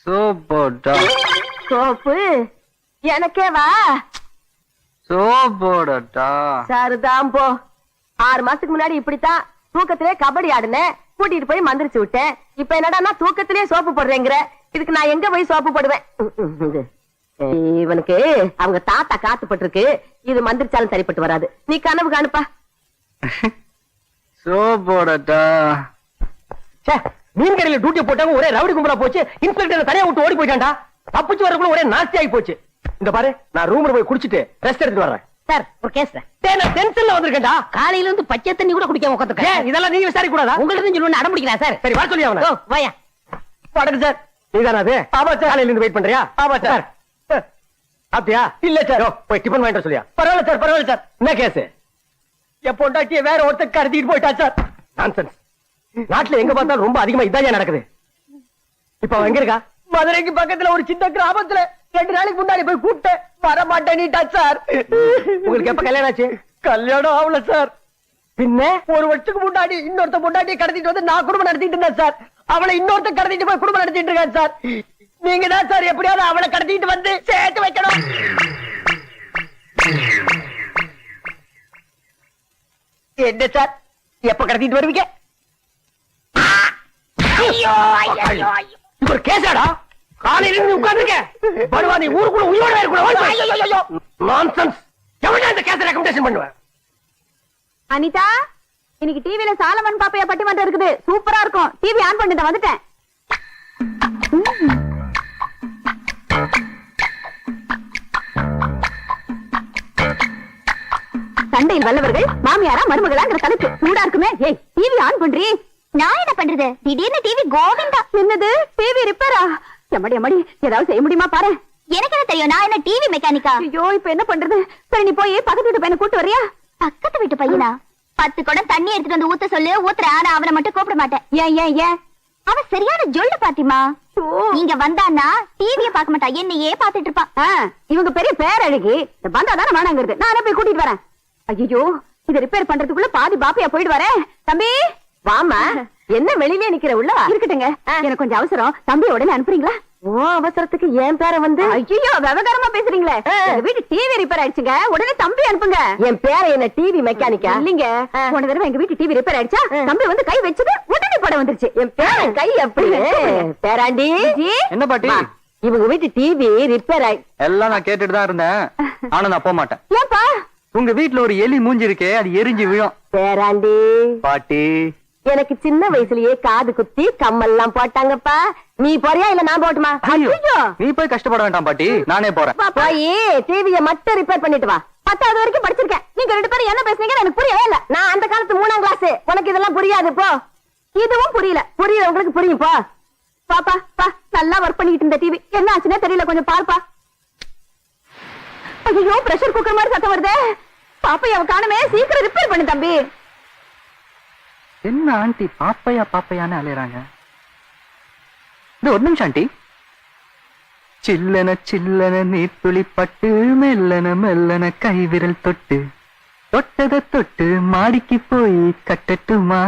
சோப்போட்டா soap எனக்கே வா. சோப்போடட்டா சரிதான் போ. 6 மாசத்துக்கு முன்னாடி இப்படித்தான் தூக்கத்திலே கபடி ஆடுனேன், கூட்டிட்டு போய் மந்திரிச்சு விட்டேன். இப்ப என்னடா தூக்கத்திலே சோப்பு போடுறேங்கிற. இதுக்கு நான் எங்க போய் சோப்பு போடுவேன்? இவனுக்கு அவங்க தாத்தா காத்துப்பட்டிருக்கு. இது மந்திரிச்சாலும் சரிப்பட்டு வராது. நீ கனவு காணுப்பா. சோப்போடட்டா மீன் கடையில டியூட்டி போட்டாங்க, ஒரே ரவுடி கும்பலா போச்சு. இன்ஸ்பெக்டர் தனியா விட்டு ஓடி போயிட்டான்டா. தப்பிச்சு வரக்குள்ள ஒரே நாஸ்தி ஆகி போச்சு. இந்த பாரு, நான் ரூம்ல போய் குடிச்சிட்டு ரெஸ்ட் எடுத்துட்டு வரேன். சார் ஒரு கேஸ் டென்ஷன்ல வந்திருக்கேன்டா. காலையில இருந்து பச்சை தண்ணி கூட குடிக்காம உட்காந்துருக்கேன். இதெல்லாம் நீங்க விசாரிக்க கூடாதா? உங்கள்ட்ட சொல்லு அடம் பிடிக்கிறேன் சார். சரி வர சொல்லி அவன. வாயா வணக்கம் சார். நீதானா அது? ஆமா சார். காலையில இருந்து வெயிட் பண்றியா? ஆமா சார். அப்படியா? இல்ல சார். போய் டிபன் வாங்கிட்டு சொல்லியா? பரவாயில்ல சார், பரவாயில்ல சார். என்ன கேஸ்? என் பொண்டாட்டிய வேற ஒருத்தர் கடத்திட்டு போயிட்டா சார். நான்சென்ஸ். நாட்டுல எங்க பார்த்தாலும் ரொம்ப அதிகமா இதான் நடக்குது. இப்ப அவன் எங்க இருக்கா? மதுரைக்கு பக்கத்துல ஒரு சின்ன கிராமத்துல 2 நாளைக்கு முன்னாடி போய் கூப்பிட்டேன், வர மாட்டேன்னுட்டா சார். உங்களுக்கு எப்ப கல்யாணம் ஆச்சு? கல்யாணம் ஆகல சார். பின்ன 1 வருஷத்துக்கு முன்னாடி இன்னொருத்த பொண்டாட்டியை கடத்திட்டு வந்து நான் குடும்பம் நடத்திட்டு இருந்தேன் சார். அவளை இன்னொருத்த கடத்திட்டு போய் குடும்பம் நடத்திட்டு இருக்கேன் சார். நீங்க தான் சார் எப்படியாவது அவளை கடத்திட்டு வந்து சேர்த்து வைக்கணும். என்ன சார் எப்ப கடத்திட்டு வருவீங்க? ஒரு கேஸாடா? காலையில இருந்து உட்கார்ந்துருக்க படுவா, நீ ஊருக்குள்ள உயிரோட இருக்கணும். நான்சென்ஸ். எவனா இந்த கேஸை ரெக்கமெண்டேஷன் பண்ணுவேன்? அனிதா, இன்னைக்கு டிவில சாலமன் பாப்பையா பட்டிமன்றம் இருக்குது, சூப்பரா இருக்கும். டிவி ஆன் பண்ணிட்டு வந்துட்டேன். சண்டையில் வல்லவர்கள் மாமியாரா மருமகளாங்கிற தலைப்பு சூடா இருக்குமே. ஏய், டிவி ஆன் பண்றீ. நான் என்ன பண்றது? திடீர்னு டிவி கோவிந்தா. என்னது டிவி ரிப்பேரா? எம்மடி எம்மடி, ஏதாவது செய்ய முடியுமா பாரு. எனக்கு என்ன தெரியும், நான் என்ன டிவி மெக்கானிக்கா? ஐயோ, இப்ப என்ன பண்றது? சரி, நீ போய் பக்கத்து வீட்டு பையனை கூட்டு வரியா? பக்கத்து வீட்டு பையனா? 10 குடம் தண்ணி எடுத்துட்டு வந்து ஊத்த சொல்லு, ஊத்துற. ஆனா அவனை மட்டும் கூப்பிட மாட்டேன். ஏன் ஏன் ஏன்? அவன் சரியான ஜொல்லு பாத்திமா. நீங்க வந்தான்னா டிவிய பாக்க மாட்டா, என்னையே பாத்துட்டு இருப்பான். இவங்க பெரிய பேரழகி, வந்தாதானே வேணாங்கிறது. நானே போய் கூட்டிட்டு வரேன். ஐயோ, இதை ரிப்பேர் பண்றதுக்குள்ள பாதி பாப்பையா போயிட்டு வரேன். தம்பி வாமா. என்ன வெளியிலே நிக்கிற? உள்ள இருக்கட்டுங்க, எனக்கு கொஞ்சம் அவசரம். தம்பி உடனே அனுப்புறீங்களா? ஓ, அவசரத்துக்கு என் பேரை வந்து. ஐயோ, விவகாரமா பேசுறீங்களே. வீட்டு டிவி ரிப்பேர் ஆயிடுச்சுங்க, உடனே தம்பி அனுப்புங்க. என் பேரை என்ன டிவி மெக்கானிக்கா? இல்லீங்க, போன தடவை எங்க வீட்டு டிவி ரிப்பேர் ஆயிடுச்சா, தம்பி வந்து கை வச்சது உடனே படம் வந்துருச்சு. என் பேரை கை அப்படி. பேராண்டி. என்ன பாட்டி? இவங்க வீட்டு டிவி ரிப்பேர் ஆயி எல்லாம் நான் கேட்டுட்டு தான் இருந்தேன். ஆனா நான் போக மாட்டேன். ஏன்பா? உங்க வீட்டுல ஒரு எலி மூஞ்சி இருக்கே, அது எரிஞ்சு விழும். பேராண்டி, பாட்டி எனக்கு சின்ன வயசுலயே காது குத்தி கம்மெல்லாம் போட்டாங்கப்பா. நீ போறியா இல்ல நான் போட்டுமா? ஐயோ, நீ போய் கஷ்டப்பட வேண்டாம் பாட்டி, நானே போறேன். போய் டிவிய மட்டும் ரிப்பேர் பண்ணிட்டு வா. 10வது வரைக்கும் படிச்சிருக்கேன். நீங்க 2 பேரும் என்ன பேசுறீங்க எனக்கு புரியவே இல்ல. நான் அந்த காலத்து 3ஆம் கிளாஸ். உனக்கு இதெல்லாம் புரியாது. போ. இதுவும் புரியல. புரியல உங்களுக்கு புரியும். போ பாப்பா, பா. நல்லா ஒர்க் பண்ணிட்டு இருந்த டிவி என்ன ஆச்சுன்னே தெரியல. கொஞ்சம் பாருப்பா. ஐயோ, பிரஷர் குக்கர் மாதிரி சத்தம் வருதே. பாப்பா அவ காணுமே, சீக்கிரம் ரிப்பேர் பண்ணு தம்பி. என்ன ஆண்டி பாப்பையா பாப்பையான்னு அலையறாங்க? இது ஒரு நிமிஷம் ஆண்டி. சில்லன சில்லன நீர்த்துளி பட்டு, மெல்லன மெல்லன கைவிரல் தொட்டு, தொட்டத தொட்டு மாடிக்கு போய் கட்டட்டுமா,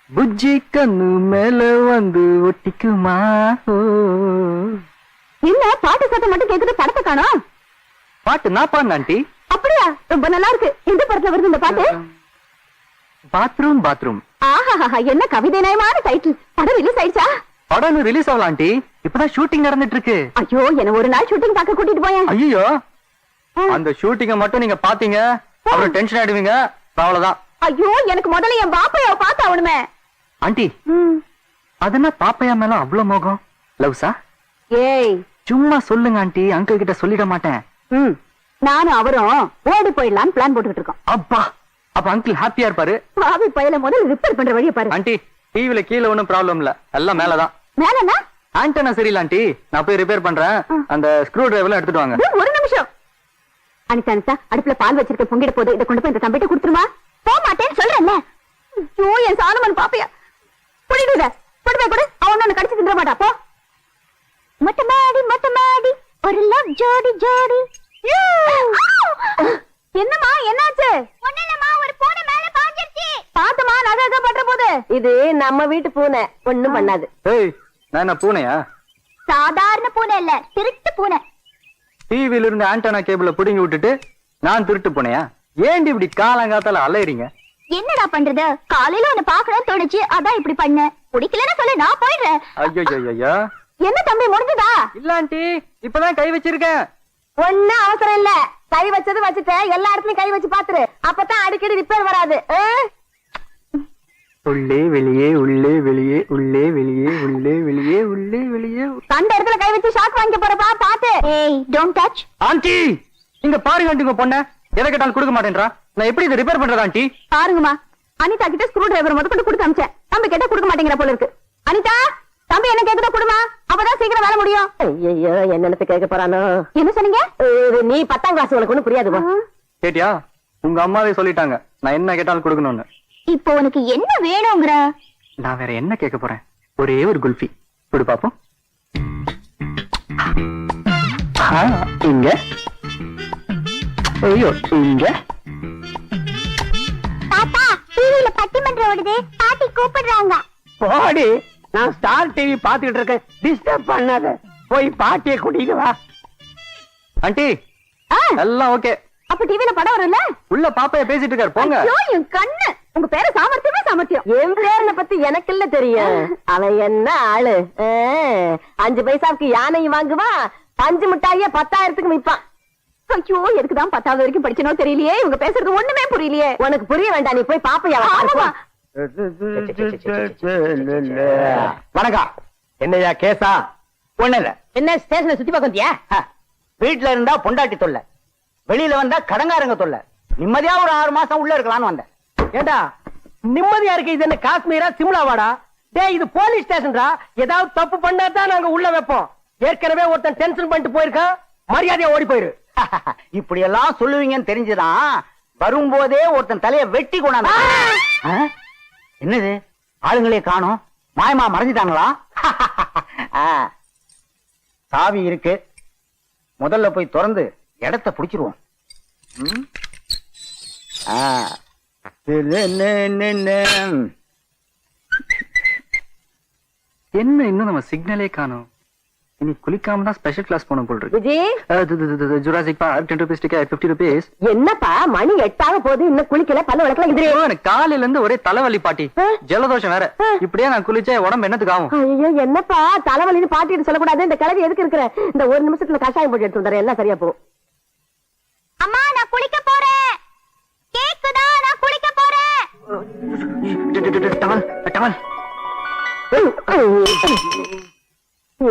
புஜ்ஜி கண்ணு மேல வந்து ஒட்டிக்குமா. இல்ல, பாட்டு சத்தம் மட்டும் கேக்குது, படத்தை காணோம். பாட்டு நான் பாடுன ஆண்டி. அப்படியா? ரொம்ப நல்லா இருக்கு. எந்த படத்துல வருது இந்த பாட்டு? Bathroom bathroom. ஆஹா, என்ன கவிதை நயமான டைட்டில். படம் ரிலீஸ் ஆயிடுச்சா? படம் ரிலீஸ் ஆகலாம் ஆண்டி, இப்பதான் ஷூட்டிங் நடந்துட்டு இருக்கு. ஐயோ, என்ன ஒரு நாள் ஷூட்டிங் பார்க்க கூட்டிட்டு போயேன். ஐயோ, அந்த ஷூட்டிங்க மட்டும் நீங்க பாத்தீங்க, அப்புறம் டென்ஷன் ஆயிடுவீங்க. அவ்வளவுதான். ஐயோ, எனக்கு முதல்ல என் பாப்பையாவை பார்த்து ஆகணுமே. ஆண்டி, அதுனா பாப்பையா மேல அவ்வளவு மோகம்? லவ்ஸா? ஏய், சும்மா சொல்லுங்க ஆண்டி, அங்கிள் கிட்ட சொல்லிட மாட்டேன். நானும் அவரும் ஓடி போயிடலாம் பிளான் போட்டுக்கிட்டு இருக்கோம். அப்பா, அப்ப அங்கிள் ஹாப்பியா இருப்பாரு. பாவி பையல முதல்ல ரிப்பேர் பண்ற வழியை பாரு. ஆண்டி, டிவில கீழே ஒண்ணும் ப்ராப்ளம் இல்ல, எல்லாம் மேலதான். மேலனா? ஆண்டனா சரியில்ல ஆண்டி, நான் போய் ரிப்பேர் பண்றேன். அந்த ஸ்க்ரூ டிரைவர்லாம் எடுத்துட்டு வாங்க. ஒரு நிமிஷம். அனிதா, அனிதா, அடுப்புல பால் வச்சிருக்க பொங்கிட போது, இதை கொண்டு போய் இந்த தம்பிட்ட கொடுத்துருமா. போக மாட்டேன்னு சொல்றேன்ல. ஐயோ, என் சாலமன் பாப்பையா. புடிடுத கொண்டு போய் கொடு. அவன் ஒண்ணு கடிச்சு தின்ற மாட்டா. போ. மொட்டை மாடி ஒரு லவ் ஜோடி ஜோடி. என்னம்மா, என்னாச்சு? ஒண்ணுலமா, ஒரு பூனை மேல பாஞ்சிருச்சு. பாத்துமா, நகை பண்ற போது. இது நம்ம வீட்டு பூனை, ஒண்ணும் பண்ணாது. ஏய், நான் என்ன பூனையா? சாதாரண பூனை இல்ல, திருட்டு பூனை. டிவில இருந்து ஆண்டனா கேபிள புடுங்கி விட்டுட்டு நான் திருட்டு போனையா? ஏண்டி இப்படி காலங்காத்தால அலையறீங்க? என்னடா பண்றது, காலையில உன்னை பாக்கணும்னு தோணுச்சு, அதான் இப்படி பண்ண. பிடிக்கலன்னு சொல்லு, நான் போயிடுறேன். ஐயோ என்ன தம்பி, முடிஞ்சதா? இல்ல ஆண்டி, இப்பதான் கை வச்சிருக்கேன். ஒன்னும் அவசரம் இல்ல, கை வச்சது வச்சுட்டேன். எல்லா இடத்துலயும் கை வச்சு பாத்துரு, அப்பதான் அடிக்கடி ரிப்பேர் வராது. உள்ளே வெளியே உள்ளே வெளியே உள்ளே வெளியே உள்ளே வெளியே உள்ளே வெளியே. கண்ட இடத்துல கை வச்சு ஷாக் வாங்கி போறப்பா, பாத்து. ஏய், டோன்ட் டச். ஆண்டி, இங்க பாருங்க ஆண்டி, உங்க பொண்ண எதை கேட்டாலும் கொடுக்க மாட்டேன்றா. நான் எப்படி இதை ரிப்பேர் பண்றது ஆண்டி? பாருங்கம்மா, அனிதா கிட்ட ஸ்க்ரூ டிரைவர் முதற்கொண்டு கொடுத்து அமிச்சேன். தம்பி கேட்டா கொடுக்க மாட்டேங்கிற போல இருக்கு. அனிதா, தம்பி என்ன கேக்குதோ கொடுமா, அப்பதான் சீக்கிரம் வேலை முடியும். ஐயோ, என்னன்னு கேட்க போறானோ? என்ன சொன்னீங்க? நீ 10ஆம் கிளாஸ், உனக்கு ஒண்ணு புரியாதுமா? கேட்டியா? உங்க அம்மாவே சொல்லிட்டாங்க நான் என்ன கேட்டாலும் கொடுக்கணும்னு. இப்போ உனக்கு என்ன வேணுங்கிற? நான் வேற என்ன கேட்க போறேன்? ஒரே ஒரு குல்ஃபி கொடு பாப்போம். இங்க, ஐயோ இங்க. தாத்தா, டிவில பட்டிமன்றம் ஓடுது, பாட்டி கூப்பிடுறாங்க. போடி, நான் ஸ்டார் டிவி பாத்துக்கிட்டு இருக்கேன், டிஸ்டர்ப் பண்ணாத. போய் பாட்டியை கூட்டிட்டு வா. ஆண்டி, எல்லாம் ஓகே. அப்ப டிவில படம் வரும்ல? உள்ள பாப்பைய பேசிட்டு இருக்காரு, போங்க. ஐயோ, என் கண்ணு. உங்க பேரு சாமர்த்தியமே சாமர்த்தியம். என் பேரனை பத்தி எனக்கு இல்ல தெரியும். அவன் என்ன ஆளு? 5 பைசாவுக்கு யானையும் வாங்குவான், 5 மிட்டாய 10,000க்கு விற்பான். ஐயோ, எதுக்குதான் 10வது வரைக்கும் படிச்சனோ தெரியலையே. இவங்க பேசுறது ஒண்ணுமே புரியலையே. உனக்கு புரிய வேண்டாம், நீ போய் பாப்பையா. வணக்கம். என்னையா கேசா? ஒண்ணு இல்ல. என்ன ஸ்டேஷனை சுத்தி பார்க்க வந்தியா? வீட்டுல இருந்தா பொண்டாட்டி தொல்லை, வெளியில வந்தா கடங்காரங்க தொல்லை. நிம்மதியா ஒரு 6 மாசம் உள்ள இருக்கலாம்னு வந்தேன். ஏண்டா நிம்மதியா இருக்கு? இது என்ன காஷ்மீரா, சிம்லாவாடா? டேய், இது போலீஸ் ஸ்டேஷன்டா. ஏதாவது தப்பு பண்ணா தான் நாங்க உள்ள வைப்போம். ஏற்கனவே ஒருத்தன் டென்ஷன் பண்ணிட்டு போயிருக்கான், மரியாதையா ஓடி போயிரு. இப்படி எல்லாம் சொல்லுவீங்கன்னு தெரிஞ்சுதான் வரும்போதே ஒருத்தன் தலைய வெட்டி கொண்டாந்து. என்னது, ஆளுங்களே காணோம், மாயமா மறைஞ்சிட்டாங்களா? சாவி இருக்கு, முதல்ல போய் திறந்து இடத்தை புடிச்சிருவோம். என்ன இன்னும் நம்ம சிக்னலே காணோம்? இனி குளிக்காம தான் ஸ்பெஷல் கிளாஸ் போன போல் இருக்கு. Vijay, Jurassic park 10 rupees ticket, 50 rupees. என்னப்பா மணி 8 போது இன்னும் குளிக்கல, பல்ல விளக்கல. இது எனக்கு காலையில இருந்து ஒரே தலைவலி பாட்டி, ஜலதோஷம் வேற. இப்படியே நான் குளிச்சா உடம்பு என்னத்துக்கு ஆகும்? ஐயோ, என்னப்பா தலைவலின்னு பாட்டிட்டு சொல்லக்கூடாது. இந்த கிளவி எதுக்கு இருக்கிற? இந்த 1 நிமிஷத்துல கஷாயம் போட்டு எடுத்து வந்துடுறேன், எல்லாம் சரியா போகும். அம்மா, நான் குளிக்க போறேன். கேக்குதா? நான் குளிக்க போறேன். Towel towel.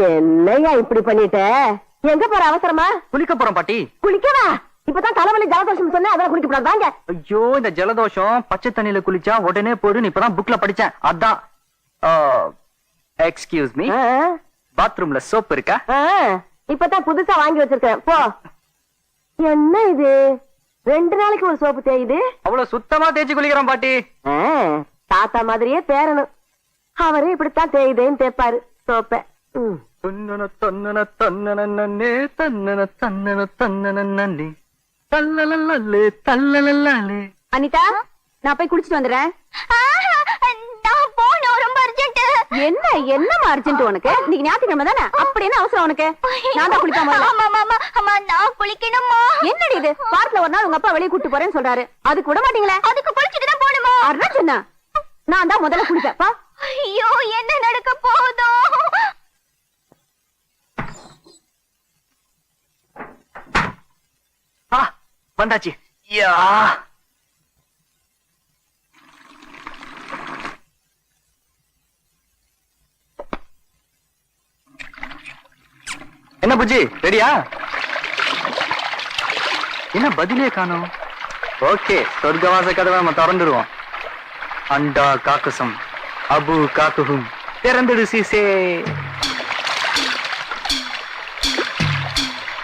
என்னையா இப்படி பண்ணிட்ட? எங்க போற அவசரமா? குளிக்க போறோம் பாட்டி. குளிக்கவா? இப்பதான் தலைவலி ஜலதோஷம் சொன்ன, அதெல்லாம் குளிக்க கூடாது. வாங்க. ஐயோ, இந்த ஜலதோஷம் பச்சை தண்ணியில குளிச்சா உடனே போயிடும். இப்பதான் புக்ல படிச்சேன், அதான். எக்ஸ்கியூஸ் மீ, பாத்ரூம்ல சோப் இருக்கா? இப்பதான் புதுசா வாங்கி வச்சிருக்கேன், போ. என்ன இது, 2 நாளைக்கு ஒரு சோப்பு தேயுது? அவ்வளவு சுத்தமா தேய்ச்சி குளிக்கிறோம் பாட்டி. தாத்தா மாதிரியே பேரணும், அவரே இப்படித்தான் தேயுதேன்னு தேப்பாரு சோப்ப. தன்னன தன்னன தன்னன நன்னே, தன்னன தன்னன தன்னன நன்னே, தல்லலல்லே தல்லலல்லே. அனிதா, நான் போய் குளிச்சிட்டு வந்துடுறேன். நான் போணும், ரொம்ப அர்ஜென்ட். என்ன என்னமா அர்ஜென்ட் உனக்கு? இன்னைக்கு ஞாயிற்றுக்கிழமை தானே, அப்படி என்ன அவசரம் உனக்கு? நான் தான் குளிக்காம. நான் குளிக்கணுமா? என்னடி இது, வாரத்துல ஒரு நாள் உங்க அப்பா வெளியே கூட்டு போறேன்னு சொல்றாரு, அதுக்கு விட மாட்டீங்களே? அதுக்கு குளிச்சுட்டு தான் போகணுமா? அதான் சொன்னா, நான் தான் முதல்ல குளிப்பேன். ஐயோ, என்ன நடக்க போதோ? வந்தாச்சு. யா, என்ன புஜி, ரெடியா? என்ன பதிலே காணோம்? ஓகே, சொர்க்கவாச கதவை நம்ம திறந்துடுவோம். அண்டா காக்குசம் அபு காக்குகும் திறந்துடு சீசே.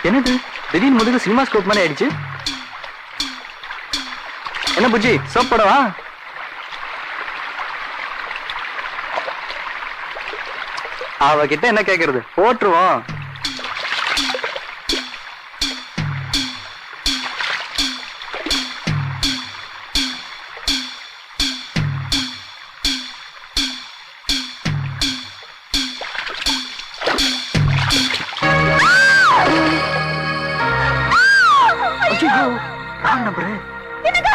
என்னது, திடீர்னு முதுகு சினிமா ஸ்கோப் மாதிரி ஆயிடுச்சு. என்ன புஜி, சோப் போடவா? அவகிட்ட என்ன கேக்குறது, போட்டுருவோம். Wrong number. என்னங்க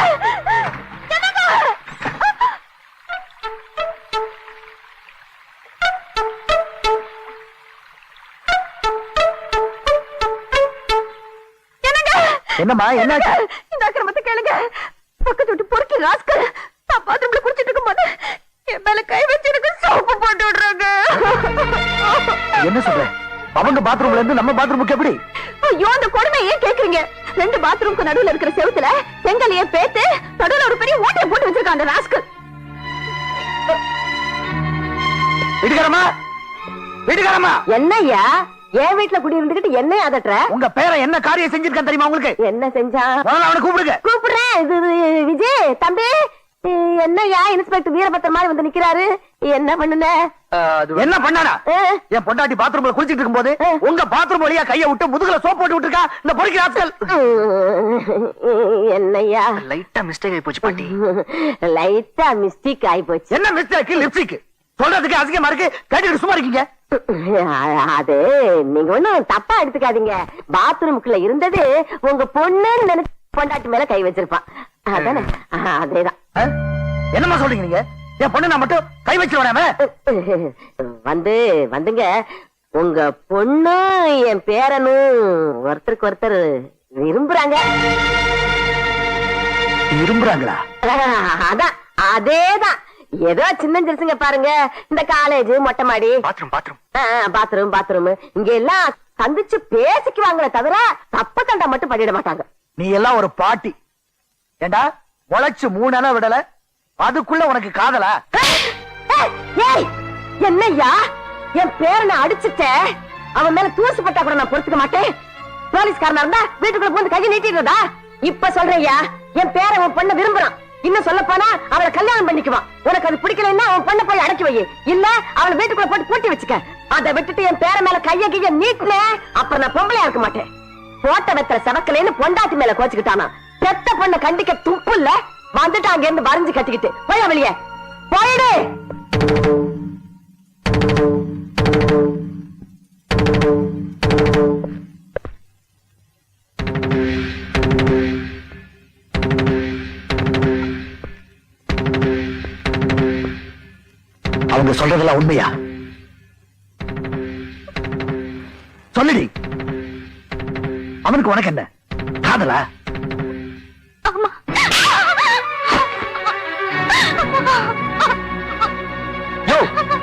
என்னங்க என்னம்மா என்னாச்சு? இந்த அக்கிரமத்தை கேளுங்க. பக்கத்து வீட்டு பொறுக்கி ராஸ்கல் நான் பாத்ரூம்ல குளிச்சிட்டு இருக்கும்போது என் மேல கை வச்சு எனக்கு சோப்பு போட்டு விடுறாங்க. என்ன சொல்ற? அவங்க பாத்ரூம்ல இருந்து நம்ம பாத்ரூமுக்கு எப்படி? ஐயோ அந்த கொடுமை ஏன் கேக்குறீங்க? 2 பாத்ரூமுக்கு நடுவுல இருக்கிற செவுத்துல செங்கலையே பேத்து நடுவுல ஒரு பெரிய ஓட்டையை போட்டு வச்சிருக்கான் அந்த ராஸ்கல். வீட்டுக்காரமா, வீட்டுக்காரமா, என்னய்யா என் வீட்டுல குடி இருந்துகிட்டு என்ன அதட்டுற? உங்க பேரை என்ன காரியம் செஞ்சிருக்கான் தெரியுமா உங்களுக்கு? என்ன செஞ்சா? அவனை கூப்பிடுங்க. கூப்பிடுறேன். இது விஜய் தம்பி. என்னய்யா இன்ஸ்பெக்டர் வீரபத்திர மாதிரி வந்து நிக்கிறாரு. என்ன பண்ணுன? என்ன பண்ணானா? என் பொண்டாட்டி பாத்ரூம்ல குளிச்சிட்டு இருக்கும்போது உங்க பாத்ரூம் வழியா கைய விட்டு முதுகுல சோப் போட்டு விட்டுருக்கா இந்த பொறுக்கி ராஸ்கல். என்னய்யா லைட்டா மிஸ்டேக் ஆயி போச்சு பாட்டி. லைட்டா மிஸ்டேக் ஆயி போச்சு. என்ன மிஸ்டேக்? லிப்ஸ்டிக் சொல்றதுக்கு அசிங்கமா இருக்கு. கேட்டுட்டு சும்மா இருக்கீங்க. அது நீங்க ஒண்ணும் தப்பா எடுத்துக்காதீங்க. பாத்ரூமுக்குள்ள இருந்தது உங்க பொண்ணுன்னு நினைச்சு பொண்டாட்டி மேல கை வச்சிருப்பான். அதானே? அதேதான். என்னமா சொல்றீங்க நீங்க? என் பொண்ணு நான் மட்டும் கை வச்சிருவானே. வந்துங்க உங்க பொண்ணு என் பேரனும் ஒருத்தருக்கு ஒருத்தர் விரும்புறாங்க. விரும்புறாங்களா? அதான் அதேதான். ஏதோ சின்ன சிறுசுங்க பாருங்க, இந்த காலேஜ் மொட்டை மாடி பாத்ரூம் இங்க எல்லாம் சந்திச்சு பேசிக்குவாங்களே தவிர தப்ப தண்டா மட்டும் பண்ணிட மாட்டாங்க. நீ எல்லாம் ஒரு பாட்டி. ஏண்டா உழைச்சு 3 அணை விடல, அதுக்குள்ள உனக்கு காதலா? ஏய் என்னய்யா என் பேரனை அடிச்சுட்ட, அவன் மேல தூசு பட்டா கூட நான் பொறுத்துக்க மாட்டேன். போலீஸ்காரனா இருந்தா வீட்டுக்குள்ள போந்து கையை நீட்டிடுறதா? இப்ப சொல்றையா என் பேரன் உன் பொண்ண விரும்புறான். இன்னும் சொல்ல போனா அவளை கல்யாணம் பண்ணிக்குவான். உனக்கு அது பிடிக்கலன்னா அவன் பொண்ண போய் அடக்கி வை. இல்ல அவளை வீட்டுக்குள்ள போட்டு பூட்டி வச்சுக்க. அதை விட்டுட்டு என் பேர மேல கைய நீட்டின அப்புறம் நான் பொம்பளையா இருக்க மாட்டேன். போட்ட வெத்தல செவக்கலேன்னு பொண்டாட்டி மேல கோச்சுக்கிட்டானா? பெத்த பொண்ண கண்டிக்க துப்பு இல்ல. வந்துட்டு அங்க இருந்து வரைஞ்சு கட்டிக்கிட்டு போய வெளியே போயிடு. அவங்க சொல்றதெல்லாம் உண்மையா? சொல்லுடி. அவனுக்கு உனக்கு என்ன காதலா?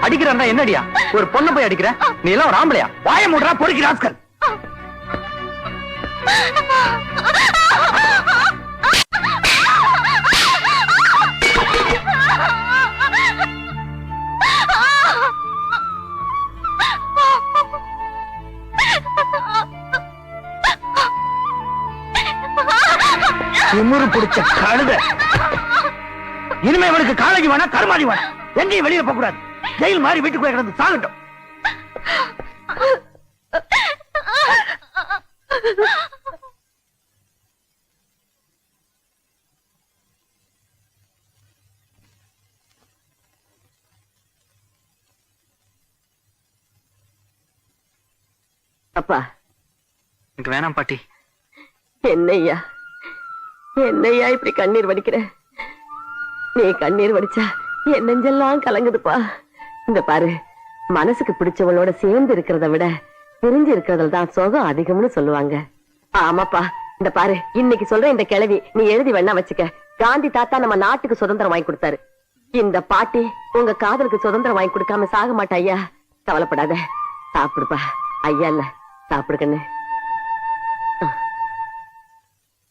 அடிக்கிறா என்னடியா? ஒரு பொண்ணை போய் அடிக்கிற? நீ எல்லாம் ஒரு ஆம்பளையா? வாய மூடுறா பொறுக்கி ராஸ்கல். திமிரு பிடிச்ச கழுத. இனிமே இவனுக்கு காலேஜ் வேணா கருமாதி வேணா, எங்கேயும் வெளியே போக கூடாது. ஜெயில் மாதிரி வீட்டுக்குள்ள கிடந்து சாகட்டும். அப்பா எனக்கு வேணாம் பாட்டி. என்னையா என்னையா இப்படி கண்ணீர் வடிக்கிற? நீ கண்ணீர் வடிச்சா என் நெஞ்செல்லாம் கலங்குதுப்பா. இந்த பாரு, மனசுக்கு பிடிச்சவளோட சேர்ந்து இருக்கிறத விட பிரிஞ்சு இருக்கிறதுல தான் சோகம் அதிகம்னு சொல்லுவாங்க. ஆமாப்பா, இந்த பாரு, இன்னைக்கு சொல்ற இந்த கிழவி நீ எழுதி வேணா வச்சுக்க. காந்தி தாத்தா நம்ம நாட்டுக்கு சுதந்திரம் வாங்கி கொடுத்தாரு. இந்த பாட்டி உங்க காதலுக்கு சுதந்திரம் வாங்கி கொடுக்காம சாக மாட்டா ஐயா. கவலைப்படாத, சாப்பிடுப்பா. ஐயா இல்ல, சாப்பிடு கண்ணு.